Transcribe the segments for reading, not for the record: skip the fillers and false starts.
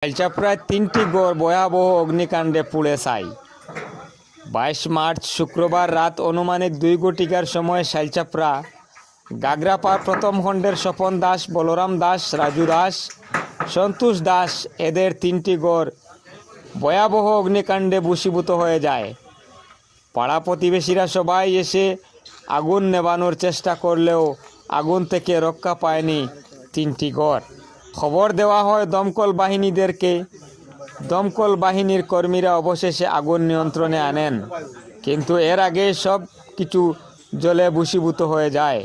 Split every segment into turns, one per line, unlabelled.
শাইলচাপড়ায় ৩টি গড় ভয়াবহ অগ্নিকাণ্ডে পুড়ে ছাই। ২২ মার্চ শুক্রবার রাত অনুমানিক ২ ঘটিকার সময় শাইলচাপড়া গাগরাপাড় প্রথম খণ্ডের স্বপন দাস, বলরাম দাস, রাজু দাস, সন্তোষ দাস এদের ৩টি গড় ভয়াবহ অগ্নিকাণ্ডে ভূষীভূত হয়ে যায়। পাড়া প্রতিবেশীরা সবাই এসে আগুন নেভানোর চেষ্টা করলেও আগুন থেকে রক্ষা পায়নি ৩টি গড়। খবর দেওয়া হয় দমকল বাহিনীদেরকে। দমকল বাহিনীর কর্মীরা অবশেষে আগুন নিয়ন্ত্রণে আনেন, কিন্তু এর আগে সব কিছু জ্বলে ভূষীভূত হয়ে যায়।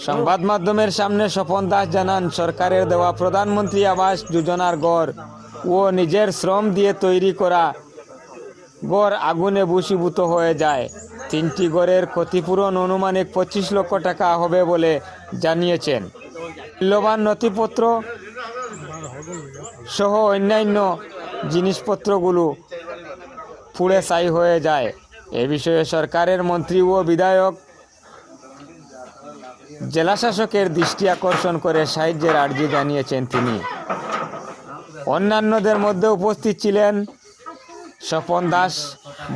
সংবাদ মাধ্যমের সামনে স্বপন দাস জানান, সরকারের দেওয়া প্রধানমন্ত্রী আবাস যোজনার গড় ও নিজের শ্রম দিয়ে তৈরি করা গড় আগুনে ভূষীভূত হয়ে যায়। ৩টি গড়ের ক্ষতিপূরণ অনুমানিক ২৫ লক্ষ টাকা হবে বলে জানিয়েছেন। মূল্যবান নথিপত্র সহ অন্যান্য জিনিসপত্রগুলো পুড়ে ছাই হয়ে যায়। এ বিষয়ে সরকারের মন্ত্রী ও বিধায়ক জেলাশাসকের দৃষ্টি আকর্ষণ করে সাহায্যের আর্জি জানিয়েছেন তিনি। অন্যান্যদের মধ্যে উপস্থিত ছিলেন স্বপন দাস,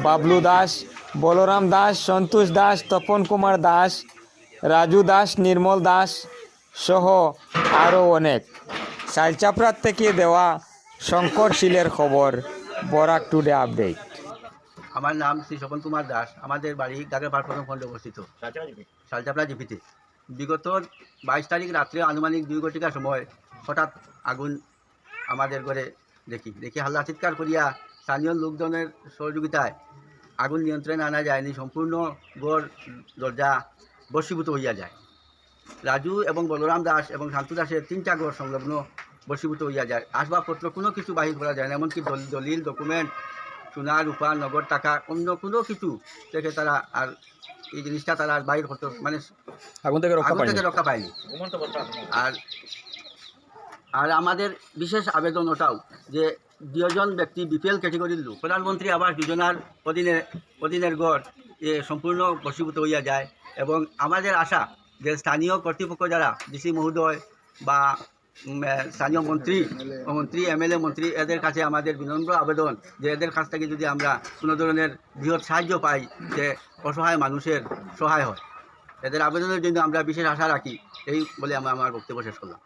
বাবলু দাস, বলরাম দাস, সন্তোষ দাস, তপন কুমার দাস, রাজু দাস, নির্মল দাস সহ আরও অনেক। শাইলচাপড়া থেকে দেওয়া শঙ্কর শীলের খবর, বরাক টুডে আপডেট।
আমার নাম শ্রী স্বপন কুমার দাস। আমাদের বাড়ি গাগরাপাড় প্রথম খণ্ডে অবস্থিত, শাইলচাপড়া জিপিতে। বিগত 22 তারিখ রাত্রে আনুমানিক 2 ঘটিকার সময় হঠাৎ আগুন আমাদের ঘরে দেখি হাল্লা চিৎকার করিয়া স্থানীয় লোকজনের সহযোগিতায় আগুন নিয়ন্ত্রণে আনা যায়নি। সম্পূর্ণ ঘর দরজা বশীভূত হইয়া যায়। রাজু এবং বলরাম দাস এবং শান্তু দাসের 3টা ঘর সংলগ্ন বশীভূত হইয়া যায়। আসবাবপত্র কোনো কিছু বাহির করা যায় না, এমনকি দলিল, ডকুমেন্ট, সোনা, রূপা, নগদ টাকা, অন্য কোনো কিছু থেকে তারা আর এই জিনিসটা তারা আর বাহির করতে, মানে আগুন থেকে রক্ষা পায়নি। আর আমাদের বিশেষ আবেদন ওটাও যে 2 জন ব্যক্তি বিপিএল ক্যাটেগরির লোক, প্রধানমন্ত্রী আবাস যোজনার অধীনের গড় সম্পূর্ণ বশীভূত হইয়া যায়। এবং আমাদের আশা যে স্থানীয় কর্তৃপক্ষ যারা ডিসি মহোদয় বা স্থানীয় মন্ত্রী এমএলএ মন্ত্রী, এদের কাছে আমাদের বিনম্র আবেদন যে এদের কাছ থেকে যদি আমরা কোনো ধরনের বৃহৎ সাহায্য পাই, যে অসহায় মানুষের সহায় হয়, এদের আবেদনের জন্য আমরা বিশেষ আশা রাখি। এই বলে আমার বক্তব্য শেষ করলাম।